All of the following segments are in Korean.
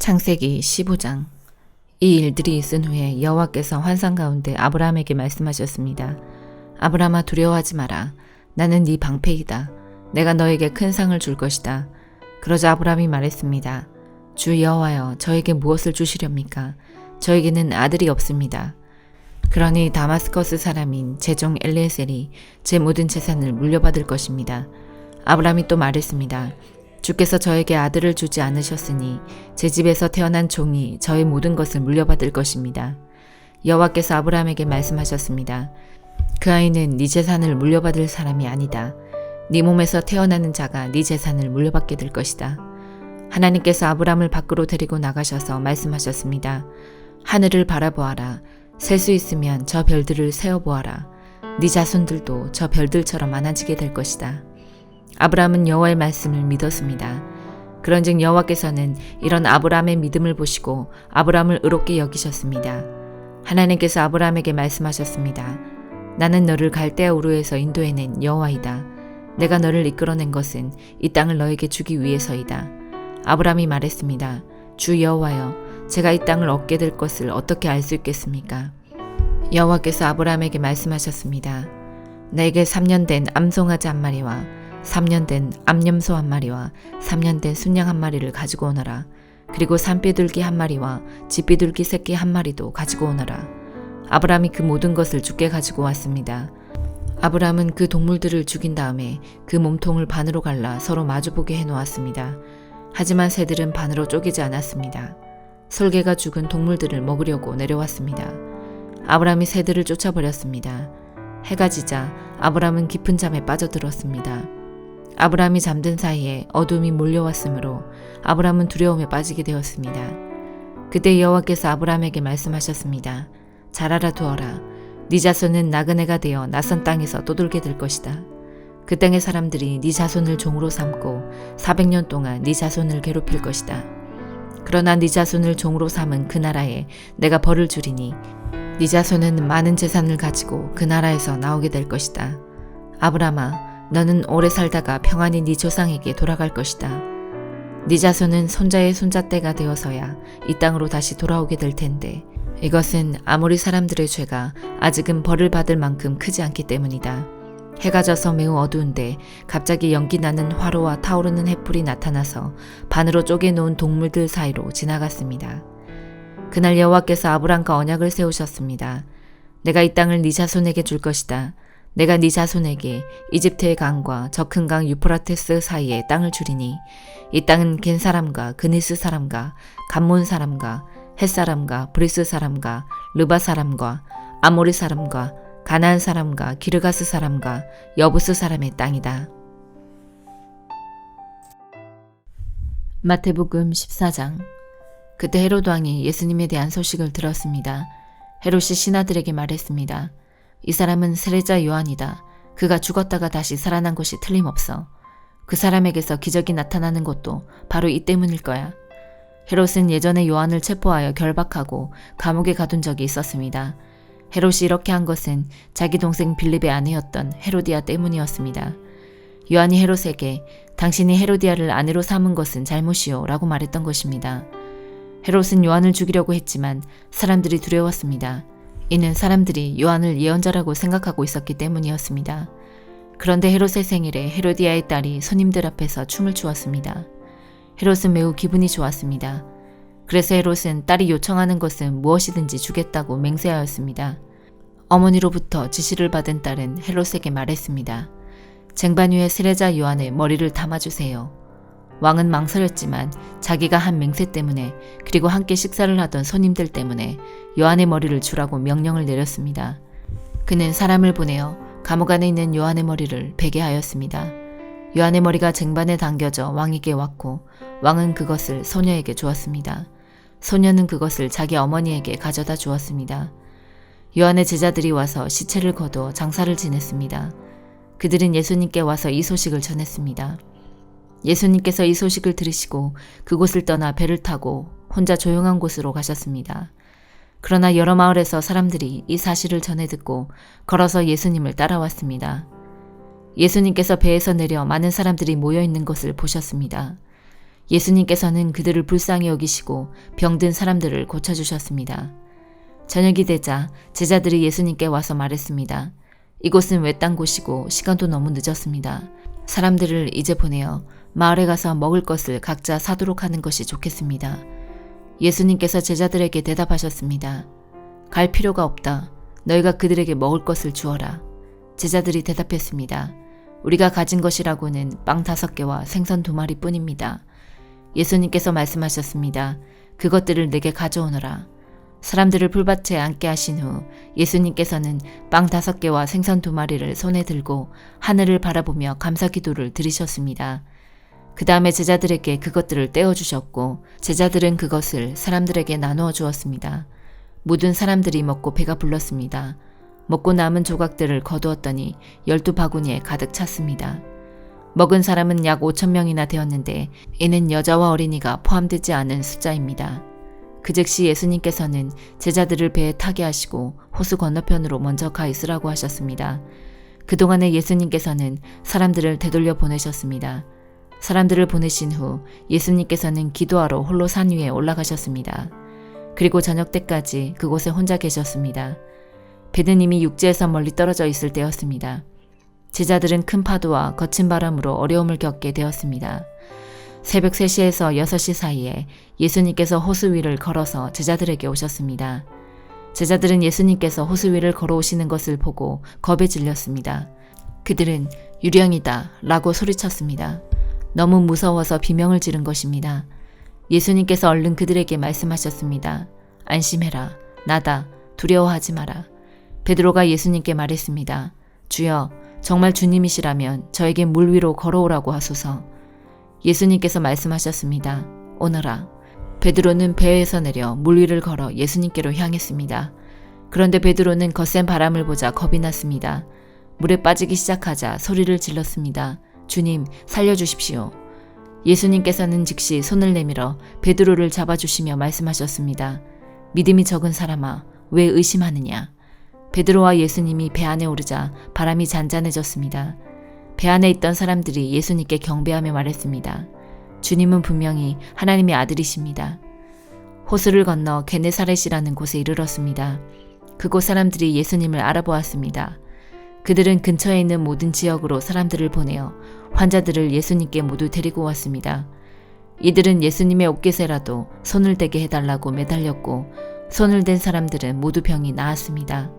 창세기 15장. 이 일들이 있은 후에 여호와께서 환상 가운데 아브라함에게 말씀하셨습니다. 아브라함아, 두려워하지 마라. 나는 네 방패이다. 내가 너에게 큰 상을 줄 것이다. 그러자 아브라함이 말했습니다. 주 여호와여, 저에게 무엇을 주시렵니까? 저에게는 아들이 없습니다. 그러니 다마스커스 사람인 제 종 엘리에셀이 제 모든 재산을 물려받을 것입니다. 아브라함이 또 말했습니다. 주께서 저에게 아들을 주지 않으셨으니 제 집에서 태어난 종이 저의 모든 것을 물려받을 것입니다. 여호와께서 아브라함에게 말씀하셨습니다. 그 아이는 네 재산을 물려받을 사람이 아니다. 네 몸에서 태어나는 자가 네 재산을 물려받게 될 것이다. 하나님께서 아브라함을 밖으로 데리고 나가셔서 말씀하셨습니다. 하늘을 바라보아라. 셀 수 있으면 저 별들을 세어보아라. 네 자손들도 저 별들처럼 많아지게 될 것이다. 아브라함은 여호와의 말씀을 믿었습니다. 그런즉 여호와께서는 이런 아브라함의 믿음을 보시고 아브라함을 의롭게 여기셨습니다. 하나님께서 아브라함에게 말씀하셨습니다. 나는 너를 갈대아 우르에서 인도해낸 여호와이다. 내가 너를 이끌어낸 것은 이 땅을 너에게 주기 위해서이다. 아브라함이 말했습니다. 주 여호와여, 제가 이 땅을 얻게 될 것을 어떻게 알 수 있겠습니까? 여호와께서 아브라함에게 말씀하셨습니다. 내게 3년 된 암송아지 한 마리와 3년 된 암염소 한 마리와 3년 된 순양 한 마리를 가지고 오너라. 그리고 산비둘기 한 마리와 집비둘기 새끼 한 마리도 가지고 오너라. 아브라함이 그 모든 것을 주께 가지고 왔습니다. 아브라함은 그 동물들을 죽인 다음에 그 몸통을 반으로 갈라 서로 마주보게 해놓았습니다. 하지만 새들은 반으로 쪼개지 않았습니다. 설개가 죽은 동물들을 먹으려고 내려왔습니다. 아브라함이 새들을 쫓아버렸습니다. 해가 지자 아브라함은 깊은 잠에 빠져들었습니다. 아브라함이 잠든 사이에 어둠이 몰려왔으므로 아브라함은 두려움에 빠지게 되었습니다. 그때 여호와께서 아브라함에게 말씀하셨습니다. 잘 알아두어라. 네 자손은 나그네가 되어 낯선 땅에서 떠돌게 될 것이다. 그 땅의 사람들이 네 자손을 종으로 삼고 400년 동안 네 자손을 괴롭힐 것이다. 그러나 네 자손을 종으로 삼은 그 나라에 내가 벌을 주리니 네 자손은 많은 재산을 가지고 그 나라에서 나오게 될 것이다. 아브라함아, 너는 오래 살다가 평안히 네 조상에게 돌아갈 것이다. 네 자손은 손자의 손자때가 되어서야 이 땅으로 다시 돌아오게 될 텐데 이것은 아모리 사람들의 죄가 아직은 벌을 받을 만큼 크지 않기 때문이다. 해가 져서 매우 어두운데 갑자기 연기 나는 화로와 타오르는 횃불이 나타나서 반으로 쪼개놓은 동물들 사이로 지나갔습니다. 그날 여호와께서 아브람과 언약을 세우셨습니다. 내가 이 땅을 네 자손에게 줄 것이다. 내가 네 자손에게 이집트의 강과 저 큰 강 유프라테스 사이에 땅을 주리니 이 땅은 겐 사람과 그니스 사람과 감몬 사람과 헷 사람과 브리스 사람과 르바 사람과 아모리 사람과 가나안 사람과 기르가스 사람과 여부스 사람의 땅이다. 마태복음 14장. 그때 헤롯 왕이 예수님에 대한 소식을 들었습니다. 헤롯이 신하들에게 말했습니다. 이 사람은 세례자 요한이다. 그가 죽었다가 다시 살아난 것이 틀림없어. 그 사람에게서 기적이 나타나는 것도 바로 이 때문일 거야. 헤롯은 예전에 요한을 체포하여 결박하고 감옥에 가둔 적이 있었습니다. 헤롯이 이렇게 한 것은 자기 동생 빌립의 아내였던 헤로디아 때문이었습니다. 요한이 헤롯에게 당신이 헤로디아를 아내로 삼은 것은 잘못이요 라고 말했던 것입니다. 헤롯은 요한을 죽이려고 했지만 사람들이 두려웠습니다. 이는 사람들이 요한을 예언자라고 생각하고 있었기 때문이었습니다. 그런데 헤롯의 생일에 헤로디아의 딸이 손님들 앞에서 춤을 추었습니다. 헤롯은 매우 기분이 좋았습니다. 그래서 헤롯은 딸이 요청하는 것은 무엇이든지 주겠다고 맹세하였습니다. 어머니로부터 지시를 받은 딸은 헤롯에게 말했습니다. 쟁반 위에 세례자 요한의 머리를 담아주세요. 왕은 망설였지만 자기가 한 맹세 때문에 그리고 함께 식사를 하던 손님들 때문에 요한의 머리를 주라고 명령을 내렸습니다. 그는 사람을 보내어 감옥 안에 있는 요한의 머리를 베게 하였습니다. 요한의 머리가 쟁반에 당겨져 왕에게 왔고 왕은 그것을 소녀에게 주었습니다. 소녀는 그것을 자기 어머니에게 가져다 주었습니다. 요한의 제자들이 와서 시체를 거두어 장사를 지냈습니다. 그들은 예수님께 와서 이 소식을 전했습니다. 예수님께서 이 소식을 들으시고 그곳을 떠나 배를 타고 혼자 조용한 곳으로 가셨습니다. 그러나 여러 마을에서 사람들이 이 사실을 전해 듣고 걸어서 예수님을 따라왔습니다. 예수님께서 배에서 내려 많은 사람들이 모여 있는 것을 보셨습니다. 예수님께서는 그들을 불쌍히 여기시고 병든 사람들을 고쳐주셨습니다. 저녁이 되자 제자들이 예수님께 와서 말했습니다. 이곳은 외딴 곳이고 시간도 너무 늦었습니다. 사람들을 이제 보내어 마을에 가서 먹을 것을 각자 사도록 하는 것이 좋겠습니다. 예수님께서 제자들에게 대답하셨습니다. 갈 필요가 없다. 너희가 그들에게 먹을 것을 주어라. 제자들이 대답했습니다. 우리가 가진 것이라고는 빵 5개와 생선 2마리 뿐입니다. 예수님께서 말씀하셨습니다. 그것들을 내게 가져오너라. 사람들을 풀밭에 앉게 하신 후 예수님께서는 빵 5개와 생선 2마리를 손에 들고 하늘을 바라보며 감사기도를 드리셨습니다. 그 다음에 제자들에게 그것들을 떼어주셨고 제자들은 그것을 사람들에게 나누어 주었습니다. 모든 사람들이 먹고 배가 불렀습니다. 먹고 남은 조각들을 거두었더니 12바구니에 가득 찼습니다. 먹은 사람은 약 5,000명이나 되었는데 이는 여자와 어린이가 포함되지 않은 숫자입니다. 그 즉시 예수님께서는 제자들을 배에 타게 하시고 호수 건너편으로 먼저 가 있으라고 하셨습니다. 그동안에 예수님께서는 사람들을 되돌려 보내셨습니다. 사람들을 보내신 후 예수님께서는 기도하러 홀로 산 위에 올라가셨습니다. 그리고 저녁 때까지 그곳에 혼자 계셨습니다. 배는 이미 육지에서 멀리 떨어져 있을 때였습니다. 제자들은 큰 파도와 거친 바람으로 어려움을 겪게 되었습니다. 새벽 3시에서 6시 사이에 예수님께서 호수 위를 걸어서 제자들에게 오셨습니다. 제자들은 예수님께서 호수 위를 걸어오시는 것을 보고 겁에 질렸습니다. 그들은 유령이다 라고 소리쳤습니다. 너무 무서워서 비명을 지른 것입니다. 예수님께서 얼른 그들에게 말씀하셨습니다. 안심해라. 나다. 두려워하지 마라. 베드로가 예수님께 말했습니다. 주여, 정말 주님이시라면 저에게 물 위로 걸어오라고 하소서. 예수님께서 말씀하셨습니다. 오너라. 베드로는 배에서 내려 물 위를 걸어 예수님께로 향했습니다. 그런데 베드로는 거센 바람을 보자 겁이 났습니다. 물에 빠지기 시작하자 소리를 질렀습니다. 주님, 살려주십시오. 예수님께서는 즉시 손을 내밀어 베드로를 잡아주시며 말씀하셨습니다. 믿음이 적은 사람아, 왜 의심하느냐? 베드로와 예수님이 배 안에 오르자 바람이 잔잔해졌습니다. 배 안에 있던 사람들이 예수님께 경배하며 말했습니다. 주님은 분명히 하나님의 아들이십니다. 호수를 건너 게네사렛이라는 곳에 이르렀습니다. 그곳 사람들이 예수님을 알아보았습니다. 그들은 근처에 있는 모든 지역으로 사람들을 보내어 환자들을 예수님께 모두 데리고 왔습니다. 이들은 예수님의 옷깃에라도 손을 대게 해달라고 매달렸고 손을 댄 사람들은 모두 병이 나았습니다.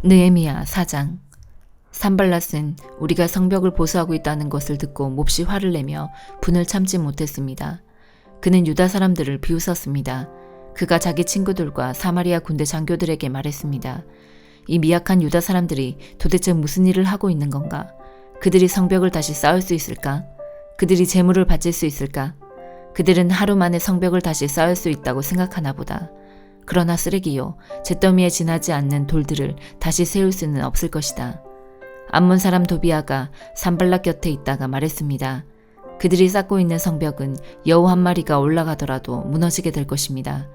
느헤미야 4장. 산발랏은 우리가 성벽을 보수하고 있다는 것을 듣고 몹시 화를 내며 분을 참지 못했습니다. 그는 유다 사람들을 비웃었습니다. 그가 자기 친구들과 사마리아 군대 장교들에게 말했습니다. 이 미약한 유다 사람들이 도대체 무슨 일을 하고 있는 건가? 그들이 성벽을 다시 쌓을 수 있을까? 그들이 재물을 바칠 수 있을까? 그들은 하루 만에 성벽을 다시 쌓을 수 있다고 생각하나 보다. 그러나 쓰레기요, 잿더미에 지나지 않는 돌들을 다시 세울 수는 없을 것이다. 암몬 사람 도비아가 산발락 곁에 있다가 말했습니다. 그들이 쌓고 있는 성벽은 여우 한 마리가 올라가더라도 무너지게 될 것입니다.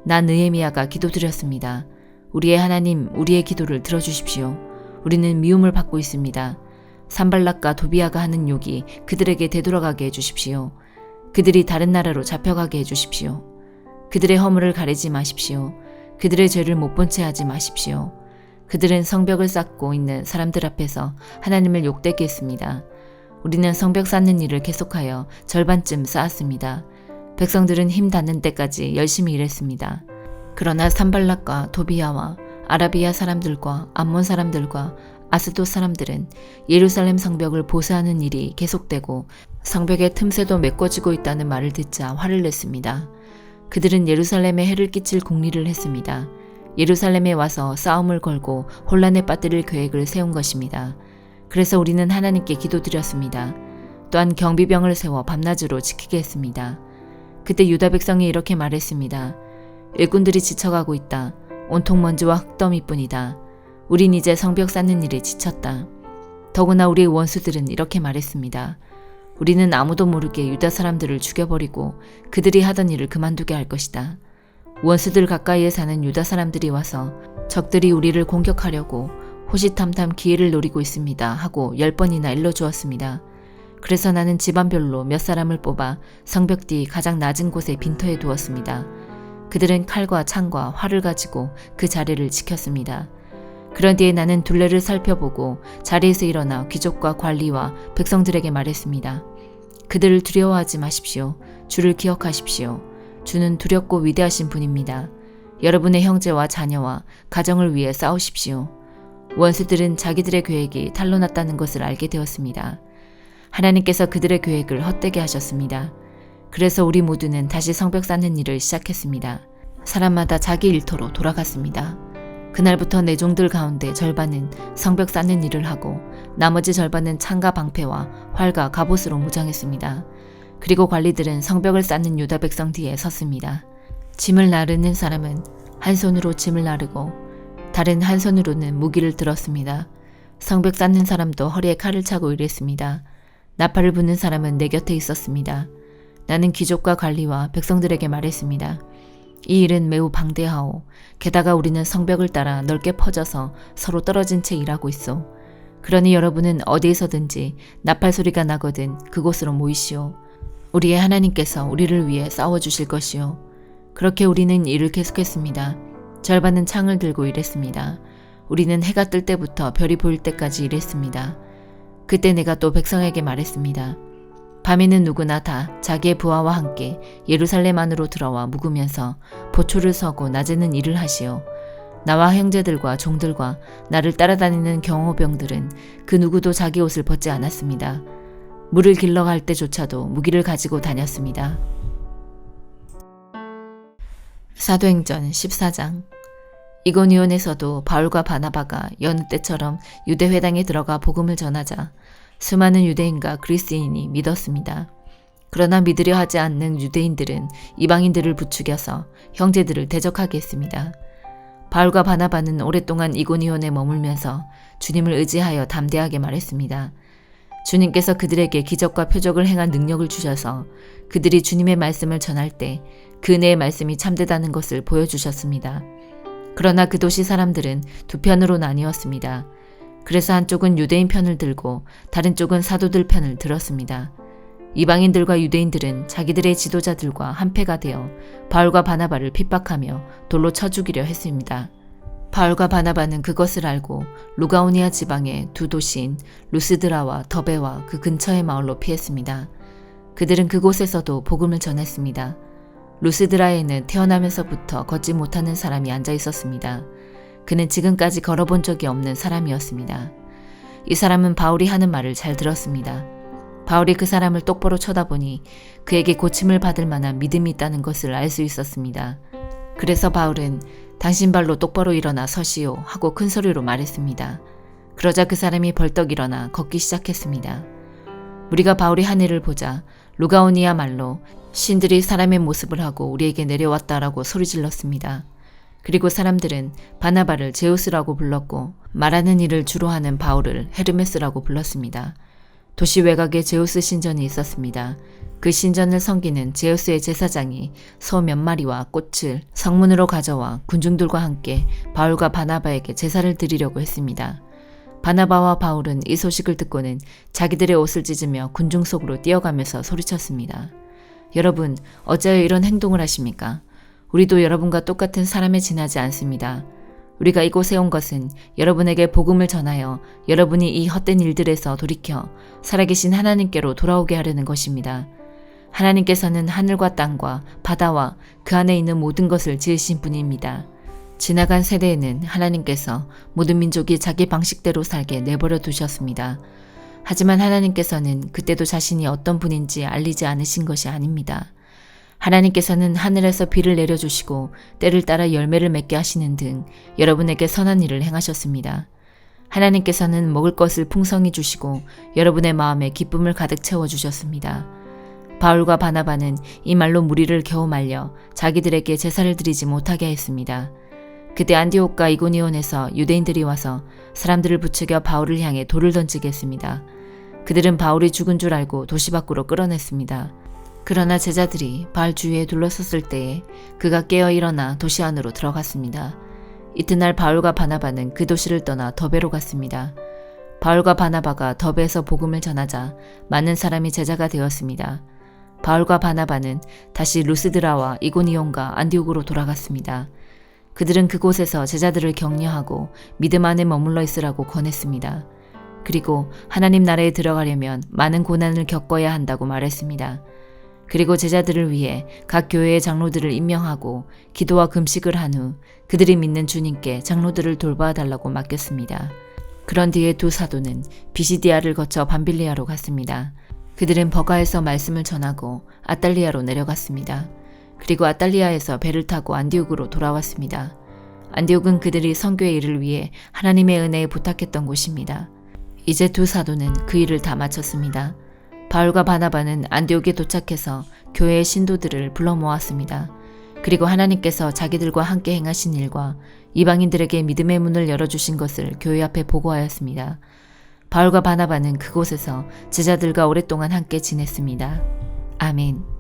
나 느헤미야가 기도드렸습니다. 우리의 하나님, 우리의 기도를 들어주십시오. 우리는 미움을 받고 있습니다. 산발락과 도비아가 하는 욕이 그들에게 되돌아가게 해주십시오. 그들이 다른 나라로 잡혀가게 해주십시오. 그들의 허물을 가리지 마십시오. 그들의 죄를 못 본 채 하지 마십시오. 그들은 성벽을 쌓고 있는 사람들 앞에서 하나님을 욕되게 했습니다. 우리는 성벽 쌓는 일을 계속하여 절반쯤 쌓았습니다. 백성들은 힘 닿는 때까지 열심히 일했습니다. 그러나 산발락과 도비아와 아라비아 사람들과 암몬 사람들과 아스돗 사람들은 예루살렘 성벽을 보수하는 일이 계속되고 성벽의 틈새도 메꿔지고 있다는 말을 듣자 화를 냈습니다. 그들은 예루살렘에 해를 끼칠 궁리를 했습니다. 예루살렘에 와서 싸움을 걸고 혼란에 빠뜨릴 계획을 세운 것입니다. 그래서 우리는 하나님께 기도드렸습니다. 또한 경비병을 세워 밤낮으로 지키게 했습니다. 그때 유다 백성이 이렇게 말했습니다. 일꾼들이 지쳐가고 있다. 온통 먼지와 흙더미뿐이다. 우린 이제 성벽 쌓는 일에 지쳤다. 더구나 우리의 원수들은 이렇게 말했습니다. 우리는 아무도 모르게 유다 사람들을 죽여버리고 그들이 하던 일을 그만두게 할 것이다. 원수들 가까이에 사는 유다 사람들이 와서 적들이 우리를 공격하려고 호시탐탐 기회를 노리고 있습니다 하고 10번이나 일러주었습니다. 그래서 나는 집안별로 몇 사람을 뽑아 성벽 뒤 가장 낮은 곳에 빈터에 두었습니다. 그들은 칼과 창과 활을 가지고 그 자리를 지켰습니다. 그런 뒤에 나는 둘레를 살펴보고 자리에서 일어나 귀족과 관리와 백성들에게 말했습니다. 그들을 두려워하지 마십시오. 주를 기억하십시오. 주는 두렵고 위대하신 분입니다. 여러분의 형제와 자녀와 가정을 위해 싸우십시오. 원수들은 자기들의 계획이 탄로났다는 것을 알게 되었습니다. 하나님께서 그들의 계획을 헛되게 하셨습니다. 그래서 우리 모두는 다시 성벽 쌓는 일을 시작했습니다. 사람마다 자기 일터로 돌아갔습니다. 그날부터 내 종들 가운데 절반은 성벽 쌓는 일을 하고 나머지 절반은 창과 방패와 활과 갑옷으로 무장했습니다. 그리고 관리들은 성벽을 쌓는 유다 백성 뒤에 섰습니다. 짐을 나르는 사람은 한 손으로 짐을 나르고 다른 한 손으로는 무기를 들었습니다. 성벽 쌓는 사람도 허리에 칼을 차고 일했습니다. 나팔을 부는 사람은 내 곁에 있었습니다. 나는 귀족과 관리와 백성들에게 말했습니다. 이 일은 매우 방대하오. 게다가 우리는 성벽을 따라 넓게 퍼져서 서로 떨어진 채 일하고 있어. 그러니 여러분은 어디에서든지 나팔 소리가 나거든 그곳으로 모이시오. 우리의 하나님께서 우리를 위해 싸워주실 것이오. 그렇게 우리는 일을 계속했습니다. 절반은 창을 들고 일했습니다. 우리는 해가 뜰 때부터 별이 보일 때까지 일했습니다. 그때 내가 또 백성에게 말했습니다. 밤에는 누구나 다 자기의 부하와 함께 예루살렘 안으로 들어와 묵으면서 보초를 서고 낮에는 일을 하시오. 나와 형제들과 종들과 나를 따라다니는 경호병들은 그 누구도 자기 옷을 벗지 않았습니다. 물을 길러 갈 때조차도 무기를 가지고 다녔습니다. 사도행전 14장. 이고니온에서도 바울과 바나바가 여느 때처럼 유대회당에 들어가 복음을 전하자 수많은 유대인과 그리스인이 믿었습니다. 그러나 믿으려 하지 않는 유대인들은 이방인들을 부추겨서 형제들을 대적하게 했습니다. 바울과 바나바는 오랫동안 이고니온에 머물면서 주님을 의지하여 담대하게 말했습니다. 주님께서 그들에게 기적과 표적을 행한 능력을 주셔서 그들이 주님의 말씀을 전할 때 그 은혜의 말씀이 참되다는 것을 보여주셨습니다. 그러나 그 도시 사람들은 두 편으로 나뉘었습니다. 그래서 한쪽은 유대인 편을 들고 다른 쪽은 사도들 편을 들었습니다. 이방인들과 유대인들은 자기들의 지도자들과 한패가 되어 바울과 바나바를 핍박하며 돌로 쳐 죽이려 했습니다. 바울과 바나바는 그것을 알고 루가오니아 지방의 두 도시인 루스드라와 더베와 그 근처의 마을로 피했습니다. 그들은 그곳에서도 복음을 전했습니다. 루스드라에는 태어나면서부터 걷지 못하는 사람이 앉아 있었습니다. 그는 지금까지 걸어본 적이 없는 사람이었습니다. 이 사람은 바울이 하는 말을 잘 들었습니다. 바울이 그 사람을 똑바로 쳐다보니 그에게 고침을 받을 만한 믿음이 있다는 것을 알 수 있었습니다. 그래서 바울은 당신 발로 똑바로 일어나 서시오 하고 큰 소리로 말했습니다. 그러자 그 사람이 벌떡 일어나 걷기 시작했습니다. 우리가 바울이 한 일을 보자 루가오니아 말로 신들이 사람의 모습을 하고 우리에게 내려왔다라고 소리질렀습니다. 그리고 사람들은 바나바를 제우스라고 불렀고 말하는 일을 주로 하는 바울을 헤르메스라고 불렀습니다. 도시 외곽에 제우스 신전이 있었습니다. 그 신전을 섬기는 제우스의 제사장이 소 몇 마리와 꽃을 성문으로 가져와 군중들과 함께 바울과 바나바에게 제사를 드리려고 했습니다. 바나바와 바울은 이 소식을 듣고는 자기들의 옷을 찢으며 군중 속으로 뛰어가면서 소리쳤습니다. 여러분, 어찌하여 이런 행동을 하십니까? 우리도 여러분과 똑같은 사람에 지나지 않습니다. 우리가 이곳에 온 것은 여러분에게 복음을 전하여 여러분이 이 헛된 일들에서 돌이켜 살아계신 하나님께로 돌아오게 하려는 것입니다. 하나님께서는 하늘과 땅과 바다와 그 안에 있는 모든 것을 지으신 분입니다. 지나간 세대에는 하나님께서 모든 민족이 자기 방식대로 살게 내버려 두셨습니다. 하지만 하나님께서는 그때도 자신이 어떤 분인지 알리지 않으신 것이 아닙니다. 하나님께서는 하늘에서 비를 내려주시고 때를 따라 열매를 맺게 하시는 등 여러분에게 선한 일을 행하셨습니다. 하나님께서는 먹을 것을 풍성히 주시고 여러분의 마음에 기쁨을 가득 채워주셨습니다. 바울과 바나바는 이 말로 무리를 겨우 말려 자기들에게 제사를 드리지 못하게 했습니다. 그때 안디옥과 이고니온에서 유대인들이 와서 사람들을 부추겨 바울을 향해 돌을 던지게 했습니다. 그들은 바울이 죽은 줄 알고 도시 밖으로 끌어냈습니다. 그러나 제자들이 바울 주위에 둘러섰을 때에 그가 깨어 일어나 도시 안으로 들어갔습니다. 이튿날 바울과 바나바는 그 도시를 떠나 더베로 갔습니다. 바울과 바나바가 더베에서 복음을 전하자 많은 사람이 제자가 되었습니다. 바울과 바나바는 다시 루스드라와 이고니온과 안디옥으로 돌아갔습니다. 그들은 그곳에서 제자들을 격려하고 믿음 안에 머물러 있으라고 권했습니다. 그리고 하나님 나라에 들어가려면 많은 고난을 겪어야 한다고 말했습니다. 그리고 제자들을 위해 각 교회의 장로들을 임명하고 기도와 금식을 한 후 그들이 믿는 주님께 장로들을 돌봐달라고 맡겼습니다. 그런 뒤에 두 사도는 비시디아를 거쳐 밤빌리아로 갔습니다. 그들은 버가에서 말씀을 전하고 아달리아로 내려갔습니다. 그리고 아달리아에서 배를 타고 안디옥으로 돌아왔습니다. 안디옥은 그들이 선교의 일을 위해 하나님의 은혜에 부탁했던 곳입니다. 이제 두 사도는 그 일을 다 마쳤습니다. 바울과 바나바는 안디옥에 도착해서 교회의 신도들을 불러 모았습니다. 그리고 하나님께서 자기들과 함께 행하신 일과 이방인들에게 믿음의 문을 열어주신 것을 교회 앞에 보고하였습니다. 바울과 바나바는 그곳에서 제자들과 오랫동안 함께 지냈습니다. 아멘.